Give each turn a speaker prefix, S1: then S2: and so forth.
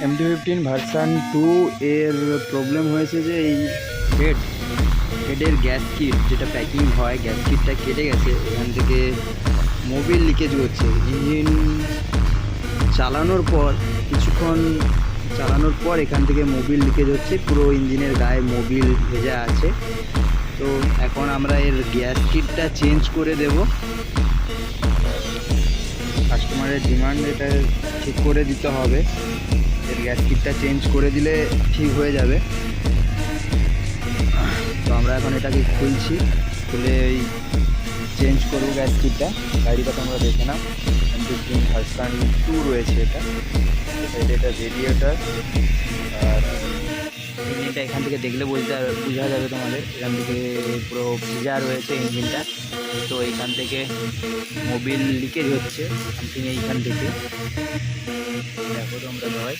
S1: MT-15 version 2 এর problem হয়েছে যে এই হেডের গ্যাস কিট যেটা প্যাকিং হয়, গ্যাস কিটটা কেটে গেছে। এখান থেকে মোবিল লিকেজ হচ্ছে। ইঞ্জিন চালানোর পর কিছুক্ষণ চালানোর পর এখান থেকে মোবিল লিকেজ হচ্ছে, পুরো ইঞ্জিনের গায়ে মোবিল ভেজা আছে। তো এখন আমরা এর গ্যাস কিটটা চেঞ্জ করে দেব। কাস্টমারের ডিমান্ড, এটা ঠিক করে দিতে হবে। এর গ্যাস কিটটা চেঞ্জ করে দিলে ঠিক হয়ে যাবে। তো আমরা এখন এটাকে খুলছি, খুলে এই চেঞ্জ করবো গ্যাস কিটটা। গাড়িটা তোমরা দেখে নাও, MT-15 ভার্সান 2 রয়েছে এটা। এটা রেডিয়েটার, আর ইঞ্জিনটা এখান থেকে দেখলে বোঝা যাবে তোমাদের। এখান থেকে পুরো ভিজা রয়েছে ইঞ্জিনটা। তো এইখান থেকে মোবিল লিকেজ হচ্ছে সামথিং, এইখান থেকে দেখো তোমরা সবাই।